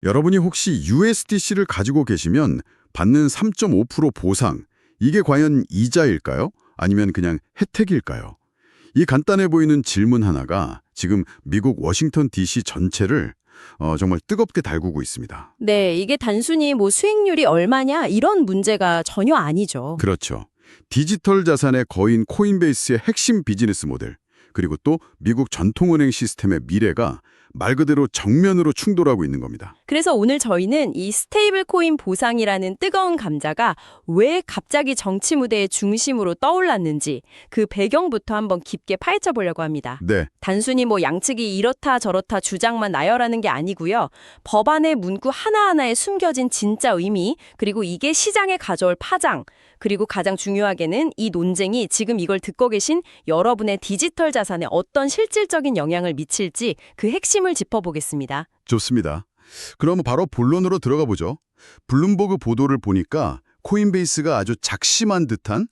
여러분이 혹시 USDC를 가지고 계시면 받는 3.5% 보상, 이게 과연 이자일까요? 아니면 그냥 혜택일까요? 이 간단해 보이는 질문 하나가 지금 미국 워싱턴 DC 전체를 정말 뜨겁게 달구고 있습니다. 네, 이게 단순히 뭐 수익률이 얼마냐 이런 문제가 전혀 아니죠. 그렇죠. 디지털 자산의 거인 코인베이스의 핵심 비즈니스 모델, 그리고 또 미국 전통은행 시스템의 미래가 말 그대로 정면으로 충돌하고 있는 겁니다. 그래서 오늘 저희는 이 스테이블 코인 보상이라는 뜨거운 감자가 왜 갑자기 정치 무대의 중심으로 떠올랐는지 그 배경부터 한번 깊게 파헤쳐 보려고 합니다. 네, 단순히 뭐 양측이 이렇다 저렇다 주장만 나열하는 게 아니고요. 법안의 문구 하나하나에 숨겨진 진짜 의미, 그리고 이게 시장에 가져올 파장, 그리고 가장 중요하게는 이 논쟁이 지금 이걸 듣고 계신 여러분의 디지털 자산에 어떤 실질적인 영향을 미칠지 그 핵심을 짚어보겠습니다. 좋습니다. 그럼 바로 본론으로 들어가 보죠. 블룸버그 보도를 보니까 코인베이스가 아주 작심한 듯한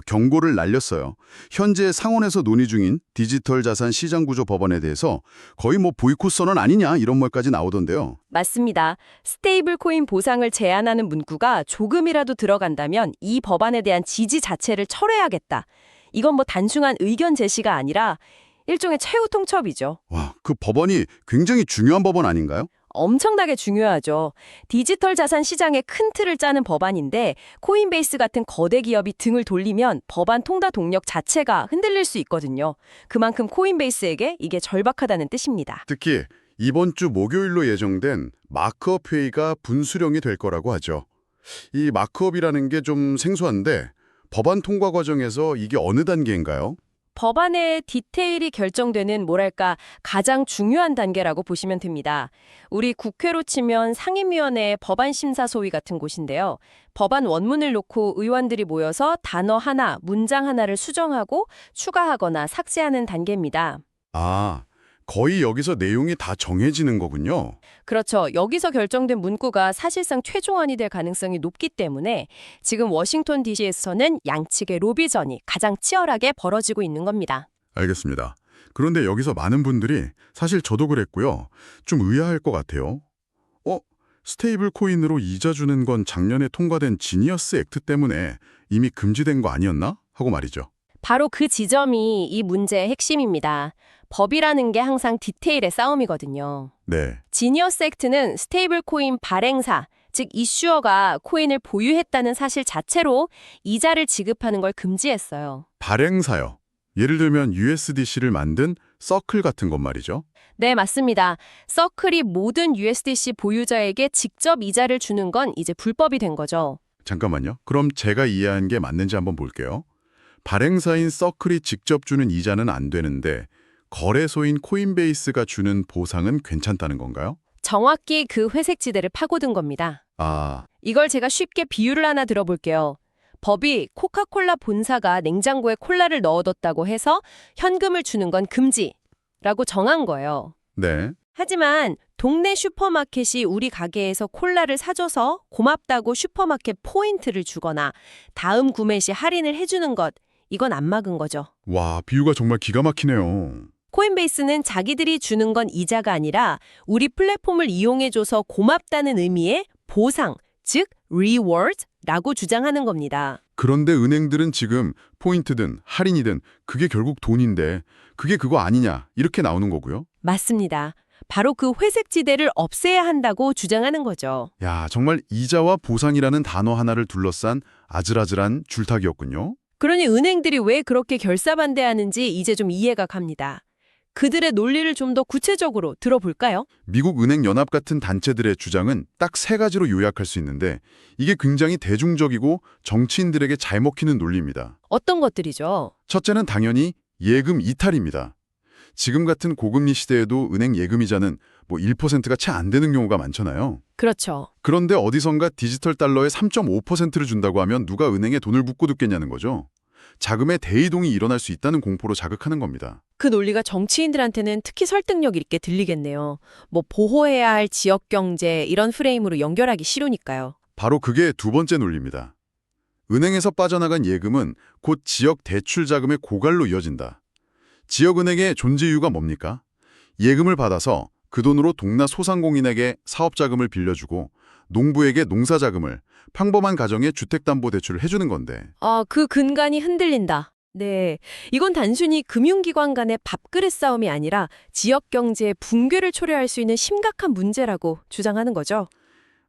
경고를 날렸어요. 현재 상원에서 논의 중인 디지털 자산 시장 구조 법안에 대해서 거의 뭐 보이콧 선언 아니냐 이런 말까지 나오던데요. 맞습니다. 스테이블 코인 보상을 제한하는 문구가 조금이라도 들어간다면 이 법안에 대한 지지 자체를 철회하겠다. 이건 뭐 단순한 의견 제시가 아니라 일종의 최후 통첩이죠. 와, 그 법안이 굉장히 중요한 법안 아닌가요? 엄청나게 중요하죠. 디지털 자산 시장의 큰 틀을 짜는 법안인데 코인베이스 같은 거대 기업이 등을 돌리면 법안 통과 동력 자체가 흔들릴 수 있거든요. 그만큼 코인베이스에게 이게 절박하다는 뜻입니다. 특히 이번 주 목요일로 예정된 마크업 회의가 분수령이 될 거라고 하죠. 이 마크업이라는 게 좀 생소한데 법안 통과 과정에서 이게 어느 단계인가요? 법안의 디테일이 결정되는 뭐랄까 가장 중요한 단계라고 보시면 됩니다. 우리 국회로 치면 상임위원회의 법안 심사 소위 같은 곳인데요. 법안 원문을 놓고 의원들이 모여서 단어 하나, 문장 하나를 수정하고 추가하거나 삭제하는 단계입니다. 아, 거의 여기서 내용이 다 정해지는 거군요. 그렇죠. 여기서 결정된 문구가 사실상 최종안이 될 가능성이 높기 때문에 지금 워싱턴 DC에서는 양측의 로비전이 가장 치열하게 벌어지고 있는 겁니다. 알겠습니다. 그런데 여기서 많은 분들이 사실 저도 그랬고요. 좀 의아할 것 같아요. 스테이블 코인으로 이자 주는 건 작년에 통과된 지니어스 액트 때문에 이미 금지된 거 아니었나? 하고 말이죠. 바로 그 지점이 이 문제의 핵심입니다. 법이라는 게 항상 디테일의 싸움이거든요. 네. 지니어스 액트는 스테이블 코인 발행사, 즉 이슈어가 코인을 보유했다는 사실 자체로 이자를 지급하는 걸 금지했어요. 발행사요. 예를 들면 USDC를 만든 서클 같은 것 말이죠. 네, 맞습니다. 서클이 모든 USDC 보유자에게 직접 이자를 주는 건 이제 불법이 된 거죠. 잠깐만요. 그럼 제가 이해한 게 맞는지 한번 볼게요. 발행사인 서클이 직접 주는 이자는 안 되는데 거래소인 코인베이스가 주는 보상은 괜찮다는 건가요? 정확히 그 회색지대를 파고든 겁니다. 아, 이걸 제가 쉽게 비유를 하나 들어볼게요. 법이 코카콜라 본사가 냉장고에 콜라를 넣어뒀다고 해서 현금을 주는 건 금지라고 정한 거예요. 네. 하지만 동네 슈퍼마켓이 우리 가게에서 콜라를 사줘서 고맙다고 슈퍼마켓 포인트를 주거나 다음 구매 시 할인을 해주는 것, 이건 안 막은 거죠. 와, 비유가 정말 기가 막히네요. 코인베이스는 자기들이 주는 건 이자가 아니라 우리 플랫폼을 이용해줘서 고맙다는 의미의 보상, 즉 reward라고 주장하는 겁니다. 그런데 은행들은 지금 포인트든 할인이든 그게 결국 돈인데 그게 그거 아니냐 이렇게 나오는 거고요. 맞습니다. 바로 그 회색 지대를 없애야 한다고 주장하는 거죠. 야, 정말 이자와 보상이라는 단어 하나를 둘러싼 아슬아슬한 줄타기였군요. 그러니 은행들이 왜 그렇게 결사반대하는지 이제 좀 이해가 갑니다. 그들의 논리를 좀 더 구체적으로 들어볼까요? 미국 은행 연합 같은 단체들의 주장은 딱 세 가지로 요약할 수 있는데 이게 굉장히 대중적이고 정치인들에게 잘 먹히는 논리입니다. 어떤 것들이죠? 첫째는 당연히 예금 이탈입니다. 지금 같은 고금리 시대에도 은행 예금이자는 뭐 1%가 채 안 되는 경우가 많잖아요. 그렇죠. 그런데 어디선가 디지털 달러에 3.5%를 준다고 하면 누가 은행에 돈을 묶어두겠냐는 거죠. 자금의 대이동이 일어날 수 있다는 공포로 자극하는 겁니다. 그 논리가 정치인들한테는 특히 설득력 있게 들리겠네요. 뭐 보호해야 할 지역 경제 이런 프레임으로 연결하기 쉬우니까요. 바로 그게 두 번째 논리입니다. 은행에서 빠져나간 예금은 곧 지역 대출 자금의 고갈로 이어진다. 지역은행의 존재 이유가 뭡니까? 예금을 받아서 그 돈으로 동나 소상공인에게 사업자금을 빌려주고 농부에게 농사자금을, 평범한 가정에 주택담보대출을 해주는 건데 그 근간이 흔들린다. 네, 이건 단순히 금융기관 간의 밥그릇 싸움이 아니라 지역 경제의 붕괴를 초래할 수 있는 심각한 문제라고 주장하는 거죠.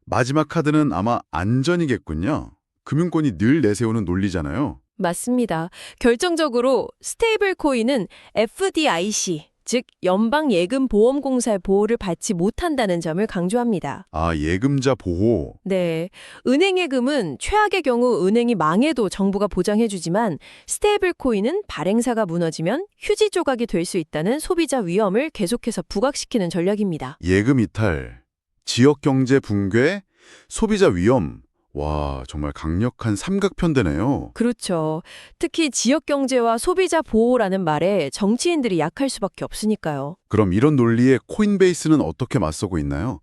마지막 카드는 아마 안전이겠군요. 금융권이 늘 내세우는 논리잖아요. 맞습니다. 결정적으로 스테이블 코인은 FDIC, 즉 연방예금보험공사의 보호를 받지 못한다는 점을 강조합니다. 아, 예금자 보호. 네, 은행 예금은 최악의 경우 은행이 망해도 정부가 보장해주지만 스테이블 코인은 발행사가 무너지면 휴지 조각이 될 수 있다는 소비자 위험을 계속해서 부각시키는 전략입니다. 예금 이탈, 지역 경제 붕괴, 소비자 위험. 와, 정말 강력한 삼각편대네요. 그렇죠. 특히 지역 경제와 소비자 보호라는 말에 정치인들이 약할 수밖에 없으니까요. 그럼 이런 논리에 코인베이스는 어떻게 맞서고 있나요?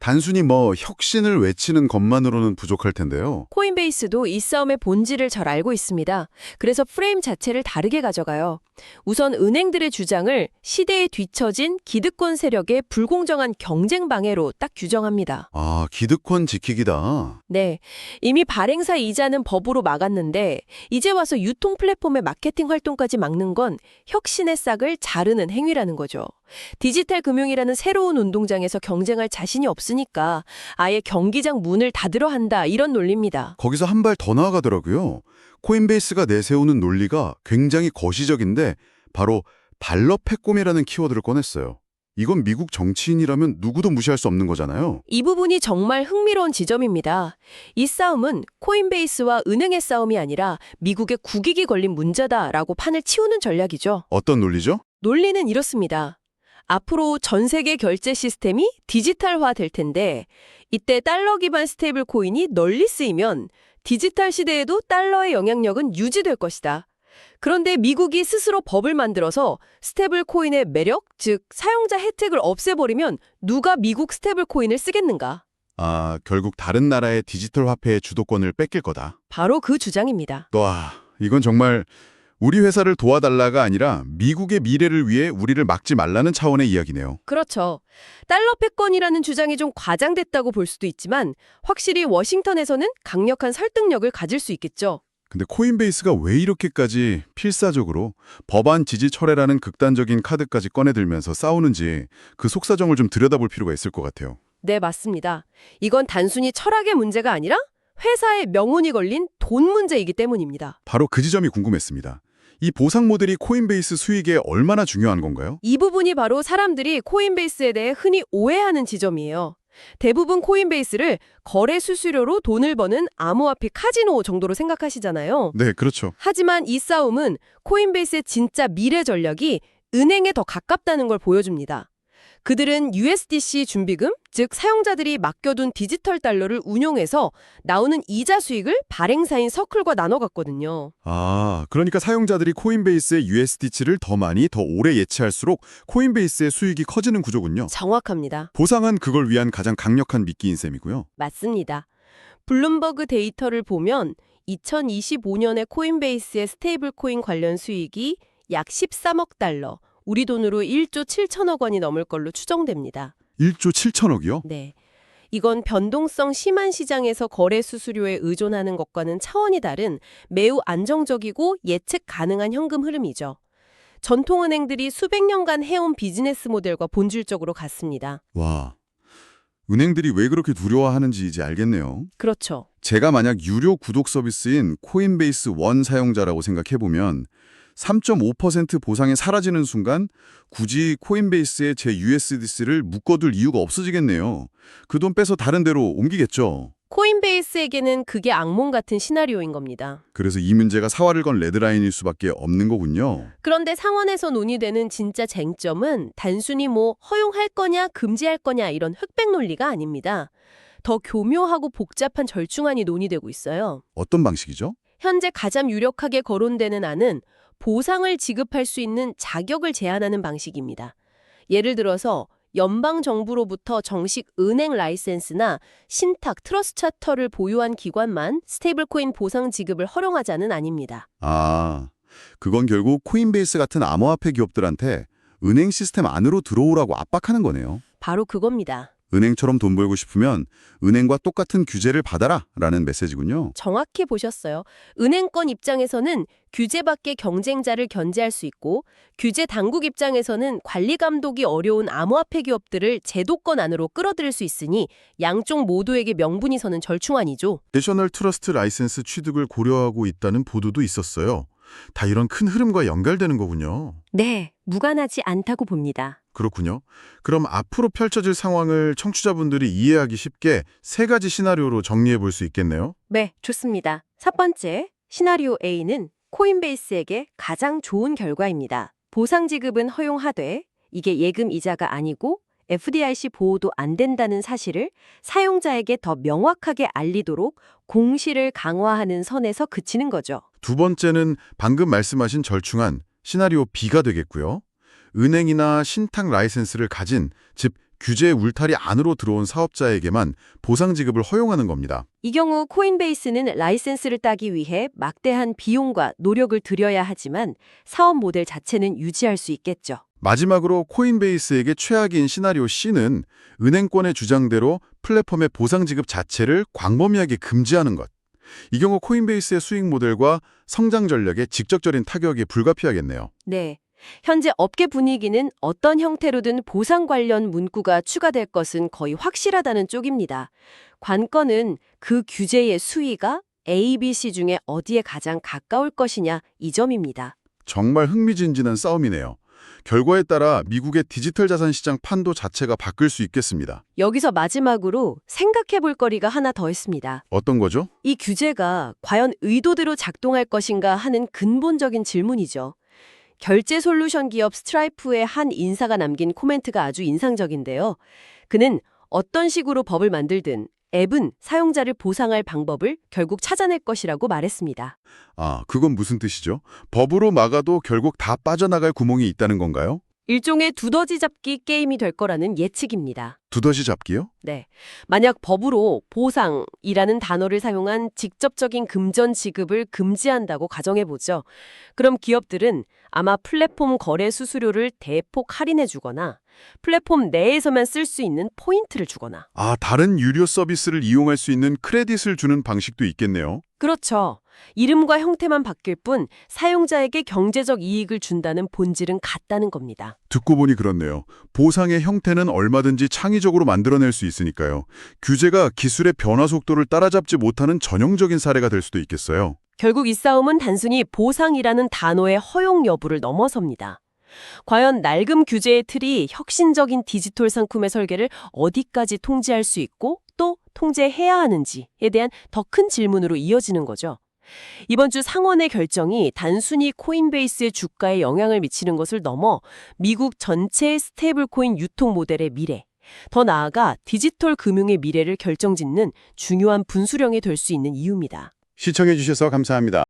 단순히 혁신을 외치는 것만으로는 부족할 텐데요. 코인베이스도 이 싸움의 본질을 잘 알고 있습니다. 그래서 프레임 자체를 다르게 가져가요. 우선 은행들의 주장을 시대에 뒤처진 기득권 세력의 불공정한 경쟁 방해로 딱 규정합니다. 아, 기득권 지키기다. 네, 이미 발행사 이자는 법으로 막았는데 이제 와서 유통 플랫폼의 마케팅 활동까지 막는 건 혁신의 싹을 자르는 행위라는 거죠. 디지털 금융이라는 새로운 운동장에서 경쟁할 자신이 없으니까 아예 경기장 문을 닫으려 한다 이런 논리입니다. 거기서 한 발 더 나아가더라고요. 코인베이스가 내세우는 논리가 굉장히 거시적인데 바로 발러 패꼼이라는 키워드를 꺼냈어요. 이건 미국 정치인이라면 누구도 무시할 수 없는 거잖아요. 이 부분이 정말 흥미로운 지점입니다. 이 싸움은 코인베이스와 은행의 싸움이 아니라 미국의 국익이 걸린 문제다라고 판을 치우는 전략이죠. 어떤 논리죠? 논리는 이렇습니다. 앞으로 전 세계 결제 시스템이 디지털화 될 텐데 이때 달러 기반 스테이블 코인이 널리 쓰이면 디지털 시대에도 달러의 영향력은 유지될 것이다. 그런데 미국이 스스로 법을 만들어서 스테이블 코인의 매력, 즉 사용자 혜택을 없애버리면 누가 미국 스테이블 코인을 쓰겠는가? 아, 결국 다른 나라의 디지털 화폐의 주도권을 뺏길 거다. 바로 그 주장입니다. 와, 이건 정말 우리 회사를 도와달라가 아니라 미국의 미래를 위해 우리를 막지 말라는 차원의 이야기네요. 그렇죠. 달러 패권이라는 주장이 좀 과장됐다고 볼 수도 있지만 확실히 워싱턴에서는 강력한 설득력을 가질 수 있겠죠. 근데 코인베이스가 왜 이렇게까지 필사적으로 법안 지지 철회라는 극단적인 카드까지 꺼내들면서 싸우는지 그 속사정을 좀 들여다볼 필요가 있을 것 같아요. 네, 맞습니다. 이건 단순히 철학의 문제가 아니라 회사의 명운이 걸린 돈 문제이기 때문입니다. 바로 그 지점이 궁금했습니다. 이 보상 모델이 코인베이스 수익에 얼마나 중요한 건가요? 이 부분이 바로 사람들이 코인베이스에 대해 흔히 오해하는 지점이에요. 대부분 코인베이스를 거래 수수료로 돈을 버는 암호화폐 카지노 정도로 생각하시잖아요. 네, 그렇죠. 하지만 이 싸움은 코인베이스의 진짜 미래 전략이 은행에 더 가깝다는 걸 보여줍니다. 그들은 USDC 준비금, 즉 사용자들이 맡겨둔 디지털 달러를 운용해서 나오는 이자 수익을 발행사인 서클과 나눠 갖거든요. 아, 그러니까 사용자들이 코인베이스의 USDT를 더 많이, 더 오래 예치할수록 코인베이스의 수익이 커지는 구조군요. 정확합니다. 보상은 그걸 위한 가장 강력한 미끼인 셈이고요. 맞습니다. 블룸버그 데이터를 보면 2025년에 코인베이스의 스테이블 코인 관련 수익이 약 13억 달러, 우리 돈으로 1조 7천억 원이 넘을 걸로 추정됩니다. 1조 7천억이요? 네. 이건 변동성 심한 시장에서 거래 수수료에 의존하는 것과는 차원이 다른 매우 안정적이고 예측 가능한 현금 흐름이죠. 전통은행들이 수백 년간 해온 비즈니스 모델과 본질적으로 같습니다. 와, 은행들이 왜 그렇게 두려워하는지 이제 알겠네요. 그렇죠. 제가 만약 유료 구독 서비스인 코인베이스 원 사용자라고 생각해보면 3.5% 보상이 사라지는 순간 굳이 코인베이스에 제 USDC를 묶어둘 이유가 없어지겠네요. 그 돈 빼서 다른 데로 옮기겠죠. 코인베이스에게는 그게 악몽 같은 시나리오인 겁니다. 그래서 이 문제가 사활을 건 레드라인일 수밖에 없는 거군요. 그런데 상원에서 논의되는 진짜 쟁점은 단순히 허용할 거냐 금지할 거냐 이런 흑백 논리가 아닙니다. 더 교묘하고 복잡한 절충안이 논의되고 있어요. 어떤 방식이죠? 현재 가장 유력하게 거론되는 안은 보상을 지급할 수 있는 자격을 제한하는 방식입니다. 예를 들어서 연방정부로부터 정식 은행 라이센스나 신탁, 트러스트 차터를 보유한 기관만 스테이블코인 보상 지급을 허용하자는 아닙니다. 아, 그건 결국 코인베이스 같은 암호화폐 기업들한테 은행 시스템 안으로 들어오라고 압박하는 거네요. 바로 그겁니다. 은행처럼 돈 벌고 싶으면 은행과 똑같은 규제를 받아라 라는 메시지군요. 정확히 보셨어요. 은행권 입장에서는 규제 밖의 경쟁자를 견제할 수 있고 규제 당국 입장에서는 관리 감독이 어려운 암호화폐 기업들을 제도권 안으로 끌어들일 수 있으니 양쪽 모두에게 명분이 서는 절충안이죠. 내셔널 트러스트 라이센스 취득을 고려하고 있다는 보도도 있었어요. 다 이런 큰 흐름과 연결되는 거군요. 네, 무관하지 않다고 봅니다. 그렇군요. 그럼 앞으로 펼쳐질 상황을 청취자분들이 이해하기 쉽게 세 가지 시나리오로 정리해 볼 수 있겠네요. 네, 좋습니다. 첫 번째, 시나리오 A는 코인베이스에게 가장 좋은 결과입니다. 보상 지급은 허용하되 이게 예금 이자가 아니고 FDIC 보호도 안 된다는 사실을 사용자에게 더 명확하게 알리도록 공시를 강화하는 선에서 그치는 거죠. 두 번째는 방금 말씀하신 절충안 시나리오 B가 되겠고요. 은행이나 신탁 라이센스를 가진, 즉 규제 울타리 안으로 들어온 사업자에게만 보상 지급을 허용하는 겁니다. 이 경우 코인베이스는 라이센스를 따기 위해 막대한 비용과 노력을 들여야 하지만 사업 모델 자체는 유지할 수 있겠죠. 마지막으로 코인베이스에게 최악인 시나리오 C는 은행권의 주장대로 플랫폼의 보상 지급 자체를 광범위하게 금지하는 것. 이 경우 코인베이스의 수익 모델과 성장 전략에 직접적인 타격이 불가피하겠네요. 네. 현재 업계 분위기는 어떤 형태로든 보상 관련 문구가 추가될 것은 거의 확실하다는 쪽입니다. 관건은 그 규제의 수위가 A, B, C 중에 어디에 가장 가까울 것이냐 이 점입니다. 정말 흥미진진한 싸움이네요. 결과에 따라 미국의 디지털 자산 시장 판도 자체가 바뀔 수 있겠습니다. 여기서 마지막으로 생각해 볼 거리가 하나 더 있습니다. 어떤 거죠? 이 규제가 과연 의도대로 작동할 것인가 하는 근본적인 질문이죠. 결제 솔루션 기업 스트라이프의 한 인사가 남긴 코멘트가 아주 인상적인데요. 그는 어떤 식으로 법을 만들든 앱은 사용자를 보상할 방법을 결국 찾아낼 것이라고 말했습니다. 아, 그건 무슨 뜻이죠? 법으로 막아도 결국 다 빠져나갈 구멍이 있다는 건가요? 일종의 두더지 잡기 게임이 될 거라는 예측입니다. 두더지 잡기요? 네. 만약 법으로 보상이라는 단어를 사용한 직접적인 금전 지급을 금지한다고 가정해보죠. 그럼 기업들은 아마 플랫폼 거래 수수료를 대폭 할인해 주거나 플랫폼 내에서만 쓸 수 있는 포인트를 주거나. 아, 다른 유료 서비스를 이용할 수 있는 크레딧을 주는 방식도 있겠네요. 그렇죠. 이름과 형태만 바뀔 뿐 사용자에게 경제적 이익을 준다는 본질은 같다는 겁니다. 듣고 보니 그렇네요. 보상의 형태는 얼마든지 창의적으로 만들어낼 수 있으니까요. 규제가 기술의 변화 속도를 따라잡지 못하는 전형적인 사례가 될 수도 있겠어요. 결국 이 싸움은 단순히 보상이라는 단어의 허용 여부를 넘어섭니다. 과연 낡은 규제의 틀이 혁신적인 디지털 상품의 설계를 어디까지 통제할 수 있고 또 통제해야 하는지에 대한 더 큰 질문으로 이어지는 거죠. 이번 주 상원의 결정이 단순히 코인베이스의 주가에 영향을 미치는 것을 넘어 미국 전체의 스테이블 코인 유통 모델의 미래, 더 나아가 디지털 금융의 미래를 결정짓는 중요한 분수령이 될 수 있는 이유입니다. 시청해 주셔서 감사합니다.